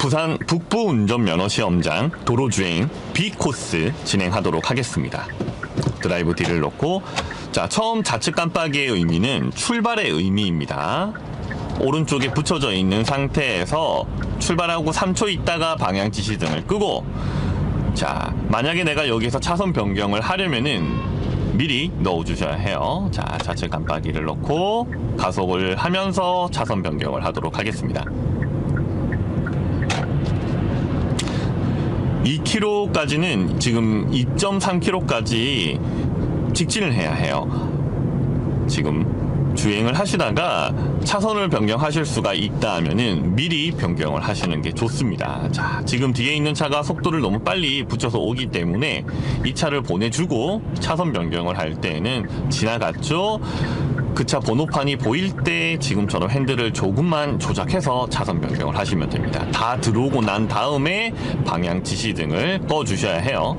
부산 북부운전면허시험장 도로주행 B코스 진행하도록 하겠습니다. 드라이브 D를 넣고, 자, 처음 좌측 깜빡이의 의미는 출발의 의미입니다. 오른쪽에 붙여져 있는 상태에서 출발하고 3초 있다가 방향 지시등을 끄고, 자, 만약에 내가 여기서 차선 변경을 하려면은 미리 넣어주셔야 해요. 자, 좌측 깜빡이를 넣고 가속을 하면서 차선 변경을 하도록 하겠습니다. 2km까지는 지금 2.3km까지 직진을 해야 해요. 지금 주행을 하시다가 차선을 변경하실 수가 있다 하면은 미리 변경을 하시는 게 좋습니다. 자, 지금 뒤에 있는 차가 속도를 너무 빨리 붙여서 오기 때문에 이 차를 보내주고 차선 변경을 할 때는 지나갔죠. 그 차 번호판이 보일 때 지금처럼 핸들을 조금만 조작해서 차선 변경을 하시면 됩니다. 다 들어오고 난 다음에 방향 지시등을 꺼주셔야 해요.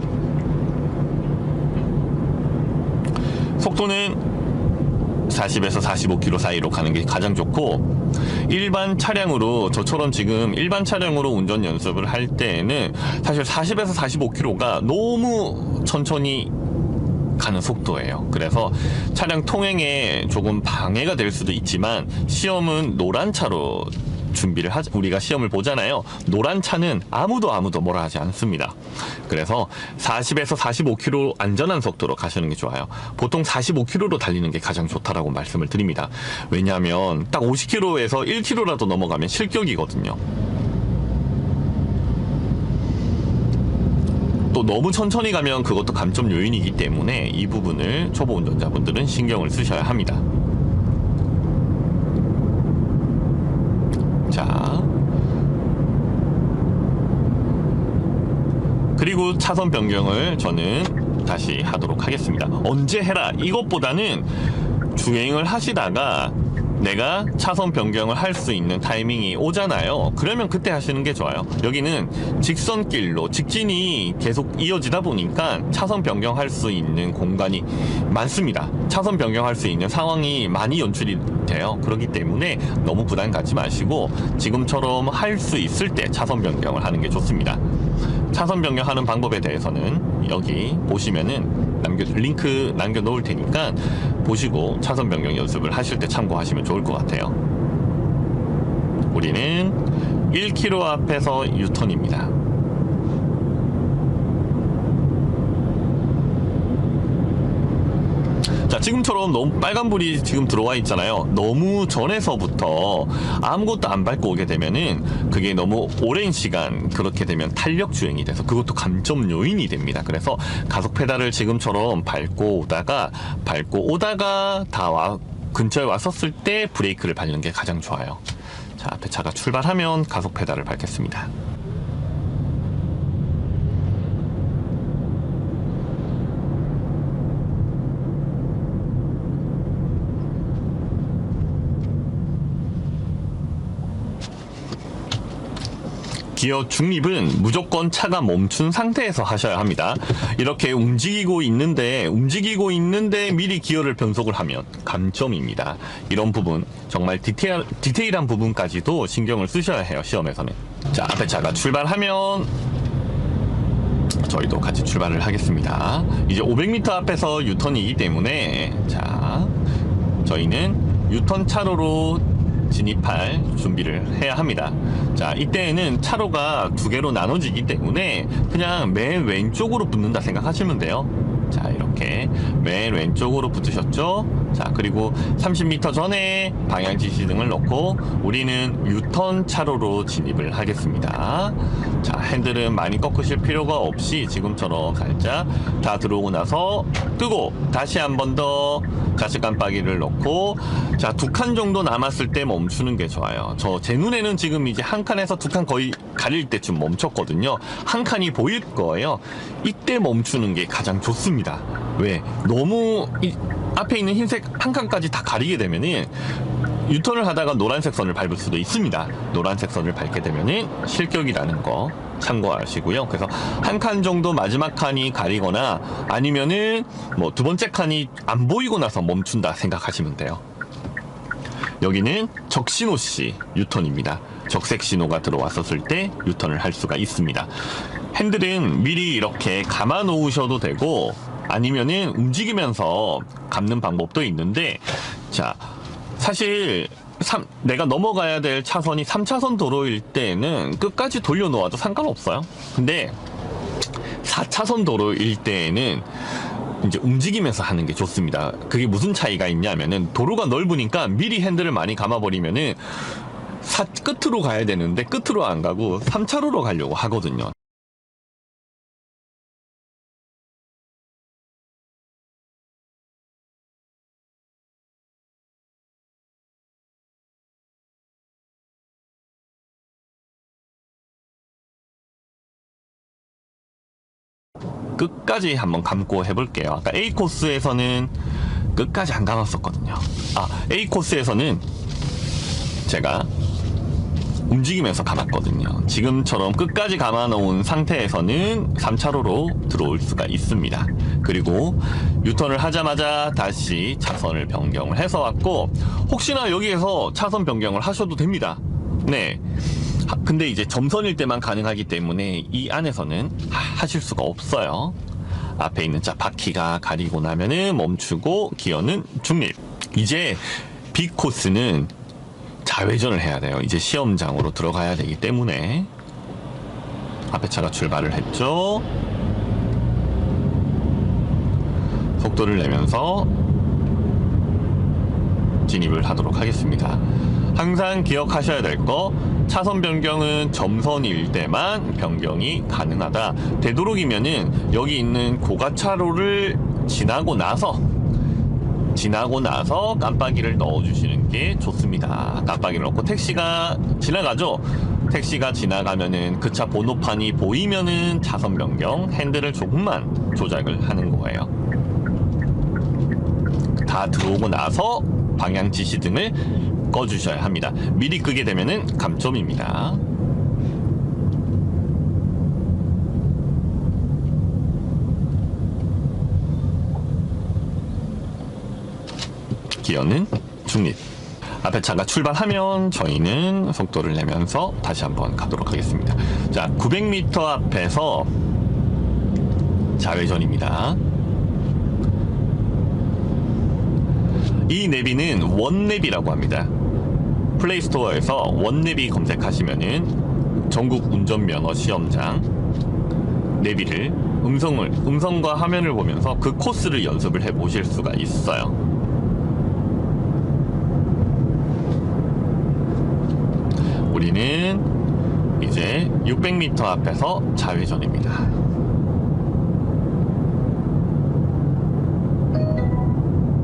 속도는 40에서 45km 사이로 가는 게 가장 좋고, 일반 차량으로, 저처럼 지금 일반 차량으로 운전 연습을 할 때에는 사실 40에서 45km가 너무 천천히 가는 속도예요. 그래서 차량 통행에 조금 방해가 될 수도 있지만, 시험은 노란 차로 우리가 시험을 보잖아요. 노란 차는 아무도 뭐라 하지 않습니다. 그래서 40에서 45km 안전한 속도로 가시는 게 좋아요. 보통 45km로 달리는 게 가장 좋다라고 말씀을 드립니다. 왜냐하면 딱 50km에서 1km라도 넘어가면 실격이거든요. 또 너무 천천히 가면 그것도 감점 요인이기 때문에 이 부분을 초보 운전자분들은 신경을 쓰셔야 합니다. 자, 그리고 차선 변경을 저는 다시 하도록 하겠습니다. 언제 해라 이것보다는 주행을 하시다가 내가 차선 변경을 할 수 있는 타이밍이 오잖아요. 그러면 그때 하시는 게 좋아요. 여기는 직선길로 직진이 계속 이어지다 보니까 차선 변경할 수 있는 공간이 많습니다. 차선 변경할 수 있는 상황이 많이 연출이 돼요. 그렇기 때문에 너무 부담 갖지 마시고 지금처럼 할 수 있을 때 차선 변경을 하는 게 좋습니다. 차선 변경하는 방법에 대해서는 여기 보시면은 링크 남겨 놓을 테니까 보시고 차선 변경 연습을 하실 때 참고하시면 좋을 것 같아요. 우리는 1km 앞에서 유턴입니다. 자, 지금처럼 너무 빨간불이 지금 들어와 있잖아요. 너무 전에서부터 아무것도 안 밟고 오게 되면은 그게 너무 오랜 시간 그렇게 되면 탄력 주행이 돼서 그것도 감점 요인이 됩니다. 그래서 가속 페달을 지금처럼 밟고 오다가 근처에 왔었을 때 브레이크를 밟는 게 가장 좋아요. 자, 앞에 차가 출발하면 가속 페달을 밟겠습니다. 기어 중립은 무조건 차가 멈춘 상태에서 하셔야 합니다. 이렇게 움직이고 있는데 미리 기어를 변속을 하면 감점입니다. 이런 부분 정말 디테일한 부분까지도 신경을 쓰셔야 해요. 시험에서는. 자, 앞에 차가 출발하면 저희도 같이 출발을 하겠습니다. 이제 500m 앞에서 유턴이기 때문에 자, 저희는 유턴 차로로 진입할 준비를 해야 합니다. 자, 이때에는 차로가 두 개로 나눠지기 때문에 그냥 맨 왼쪽으로 붙는다 생각하시면 돼요. 자, 이렇게 맨 왼쪽으로 붙으셨죠? 자, 그리고 30m 전에 방향 지시등을 넣고 우리는 유턴 차로로 진입을 하겠습니다. 자, 핸들은 많이 꺾으실 필요가 없이 지금처럼 살짝 다 들어오고 나서 끄고 다시 한 번 더 좌측 깜빡이를 넣고, 자, 2칸 정도 남았을 때 멈추는 게 좋아요. 제 눈에는 지금 이제 한 칸에서 2칸 거의 가릴 때쯤 멈췄거든요. 한 칸이 보일 거예요. 이때 멈추는 게 가장 좋습니다. 왜? 너무 앞에 있는 흰색 한 칸까지 다 가리게 되면은 유턴을 하다가 노란색 선을 밟을 수도 있습니다. 노란색 선을 밟게 되면은 실격이라는 거 참고하시고요. 그래서 한 칸 정도 마지막 칸이 가리거나 아니면은 뭐 두 번째 칸이 안 보이고 나서 멈춘다 생각하시면 돼요. 여기는 적신호시 유턴입니다. 적색 신호가 들어왔었을 때 유턴을 할 수가 있습니다. 핸들은 미리 이렇게 감아 놓으셔도 되고 아니면은 움직이면서 감는 방법도 있는데, 자, 사실 내가 넘어가야 될 차선이 3차선 도로일 때는 끝까지 돌려놓아도 상관없어요. 근데 4차선 도로일 때에는 이제 움직이면서 하는 게 좋습니다. 그게 무슨 차이가 있냐면은 도로가 넓으니까 미리 핸들을 많이 감아버리면은 끝으로 가야 되는데 끝으로 안 가고 3차로로 가려고 하거든요. 끝까지 한번 감고 해볼게요. 아까 A 코스에서는 끝까지 안 감았었거든요. A 코스에서는 제가 움직이면서 감았거든요. 지금처럼 끝까지 감아 놓은 상태에서는 3차로로 들어올 수가 있습니다. 그리고 유턴을 하자마자 다시 차선을 변경을 해서 왔고, 혹시나 여기에서 차선 변경을 하셔도 됩니다. 네. 근데 이제 점선일 때만 가능하기 때문에 이 안에서는 하실 수가 없어요. 앞에 있는 자 바퀴가 가리고 나면은 멈추고 기어는 중립. 이제 B 코스는 좌회전을 해야 돼요. 이제 시험장으로 들어가야 되기 때문에. 앞에 차가 출발을 했죠. 속도를 내면서 진입을 하도록 하겠습니다. 항상 기억하셔야 될 거, 차선 변경은 점선일 때만 변경이 가능하다. 되도록이면은 여기 있는 고가차로를 지나고 나서 깜빡이를 넣어주시는 게 좋습니다. 깜빡이를 넣고 택시가 지나가죠. 택시가 지나가면은 그 차 번호판이 보이면은 차선 변경, 핸들을 조금만 조작을 하는 거예요. 다 들어오고 나서 방향 지시등을 꺼주셔야 합니다. 미리 끄게 되면은 감점입니다. 기어는 중립. 앞에 차가 출발하면 저희는 속도를 내면서 다시 한번 가도록 하겠습니다. 자, 900m 앞에서 좌회전입니다. 이 내비는 원내비라고 합니다. 플레이스토어에서 원내비 검색하시면은 전국 운전면허 시험장 내비를 음성과 화면을 보면서 그 코스를 연습을 해 보실 수가 있어요. 우리는 이제 600m 앞에서 좌회전입니다.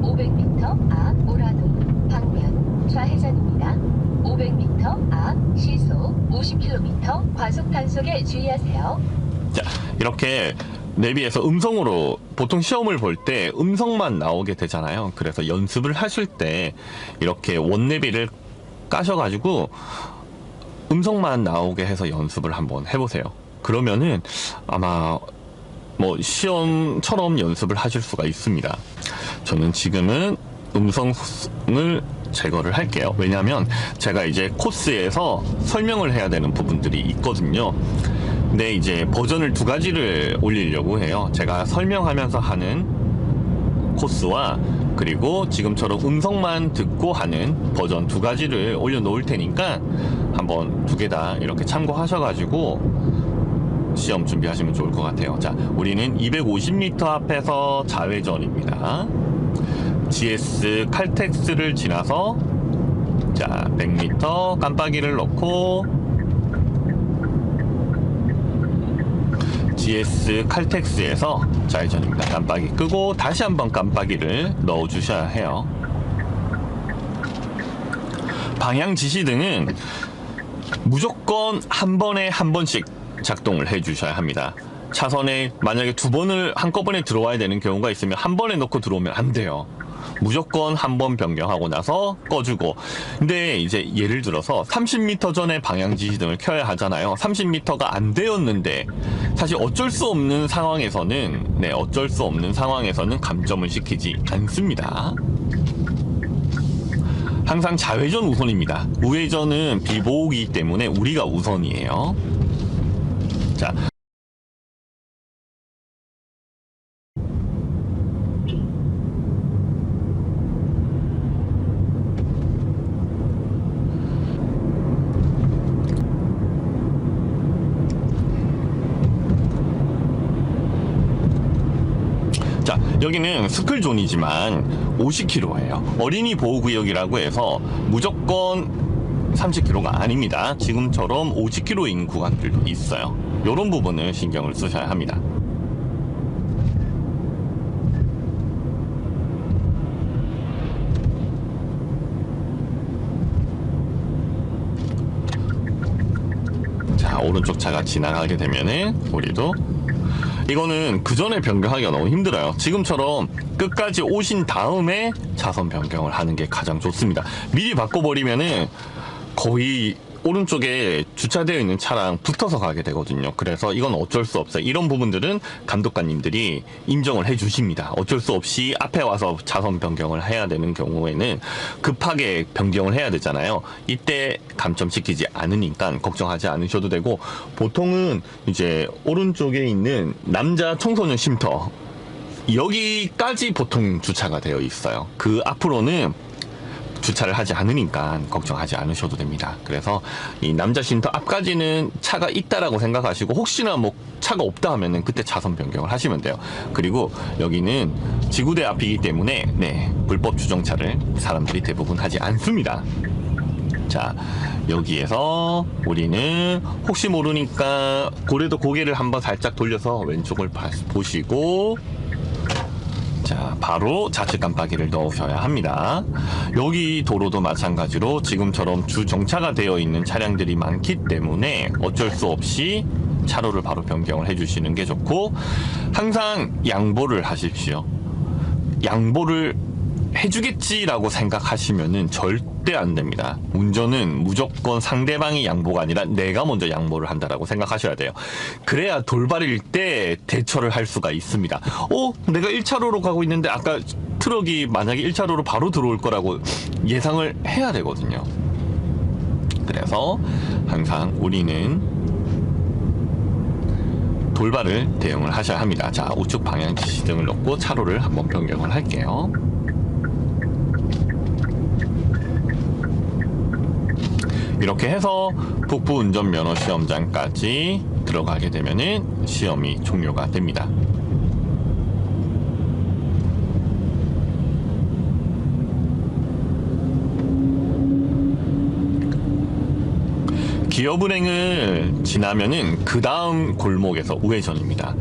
500m 앞 오라도 방면 좌회전입니다. 500m 앞 시속 50km 과속 단속에 주의하세요. 자, 이렇게 내비에서 음성으로 보통 시험을 볼 때 음성만 나오게 되잖아요. 그래서 연습을 하실 때 이렇게 원내비를 까셔가지고 음성만 나오게 해서 연습을 한번 해보세요. 그러면은 아마 뭐 시험처럼 연습을 하실 수가 있습니다. 저는 지금은 음성을 제거를 할게요. 왜냐하면 제가 이제 코스에서 설명을 해야 되는 부분들이 있거든요. 근데 이제 버전을 2가지를 올리려고 해요. 제가 설명하면서 하는 코스와 그리고 지금처럼 음성만 듣고 하는 버전 2가지를 올려놓을 테니까 한번 2개 다 이렇게 참고하셔가지고 시험 준비하시면 좋을 것 같아요. 자, 우리는 250m 앞에서 좌회전입니다. GS 칼텍스를 지나서 자 100m 깜빡이를 넣고 GS 칼텍스에서 좌회전입니다. 깜빡이 끄고 다시 한번 깜빡이를 넣어 주셔야 해요. 방향 지시등은 무조건 한 번에 한 번씩 작동을 해 주셔야 합니다. 차선에 만약에 2번을 한꺼번에 들어와야 되는 경우가 있으면 한 번에 넣고 들어오면 안 돼요. 무조건 한 번 변경하고 나서 꺼주고. 근데 이제 예를 들어서 30m 전에 방향 지시등을 켜야 하잖아요. 30m가 안 되었는데 사실 어쩔 수 없는 상황에서는 감점을 시키지 않습니다. 항상 좌회전 우선입니다. 우회전은 비보호이기 때문에 우리가 우선이에요. 자, 자, 여기는 스쿨존이지만 50km예요. 어린이 보호구역이라고 해서 무조건 30km가 아닙니다. 지금처럼 50km인 구간들도 있어요. 이런 부분을 신경을 쓰셔야 합니다. 자, 오른쪽 차가 지나가게 되면은 우리도 이거는 그 전에 변경하기가 너무 힘들어요. 지금처럼 끝까지 오신 다음에 차선 변경을 하는 게 가장 좋습니다. 미리 바꿔버리면은 거의 오른쪽에 주차되어 있는 차랑 붙어서 가게 되거든요. 그래서 이건 어쩔 수 없어요. 이런 부분들은 감독관님들이 인정을 해주십니다. 어쩔 수 없이 앞에 와서 차선 변경을 해야 되는 경우에는 급하게 변경을 해야 되잖아요. 이때 감점시키지 않으니까 걱정하지 않으셔도 되고, 보통은 이제 오른쪽에 있는 남자 청소년 쉼터 여기까지 보통 주차가 되어 있어요. 그 앞으로는 주차를 하지 않으니까 걱정하지 않으셔도 됩니다. 그래서 이 남자 쉼터 앞까지는 차가 있다라고 생각하시고, 혹시나 뭐 차가 없다 하면은 그때 차선 변경을 하시면 돼요. 그리고 여기는 지구대 앞이기 때문에 불법 주정차를 사람들이 대부분 하지 않습니다. 자, 여기에서 우리는 혹시 모르니까 그래도 고개를 한번 살짝 돌려서 왼쪽을 보시고, 자, 바로 좌측 깜빡이를 넣으셔야 합니다. 여기 도로도 마찬가지로 지금처럼 주정차가 되어 있는 차량들이 많기 때문에 어쩔 수 없이 차로를 바로 변경을 해주시는 게 좋고, 항상 양보를 하십시오. 양보를 해주겠지라고 생각하시면은 절대 안 됩니다. 운전은 무조건 상대방이 양보가 아니라 내가 먼저 양보를 한다라고 생각하셔야 돼요. 그래야 돌발일 때 대처를 할 수가 있습니다. 내가 1차로로 가고 있는데 아까 트럭이 만약에 1차로로 바로 들어올 거라고 예상을 해야 되거든요. 그래서 항상 우리는 돌발을 대응을 하셔야 합니다. 자, 우측 방향 지시등을 넣고 차로를 한번 변경을 할게요. 이렇게 해서 북부 운전면허 시험장까지 들어가게 되면은 시험이 종료가 됩니다. 기업은행을 지나면은 그 다음 골목에서 우회전입니다.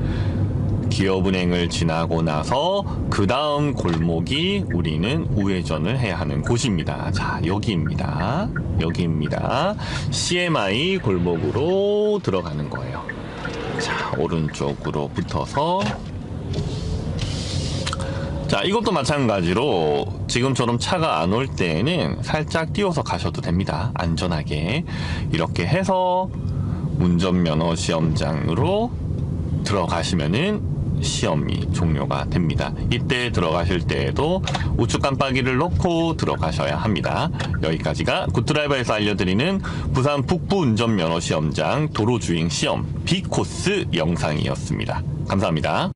기업은행을 지나고 나서 그 다음 골목이 우리는 우회전을 해야 하는 곳입니다. 자, 여기입니다. 여기입니다. CMI 골목으로 들어가는 거예요. 자, 오른쪽으로 붙어서, 자, 이것도 마찬가지로 지금처럼 차가 안 올 때에는 살짝 띄워서 가셔도 됩니다. 안전하게. 이렇게 해서 운전면허 시험장으로 들어가시면은 시험이 종료가 됩니다. 이때 들어가실 때에도 우측 깜빡이를 넣고 들어가셔야 합니다. 여기까지가 굿드라이버에서 알려드리는 부산 북부 운전면허 시험장 도로주행 시험 B코스 영상이었습니다. 감사합니다.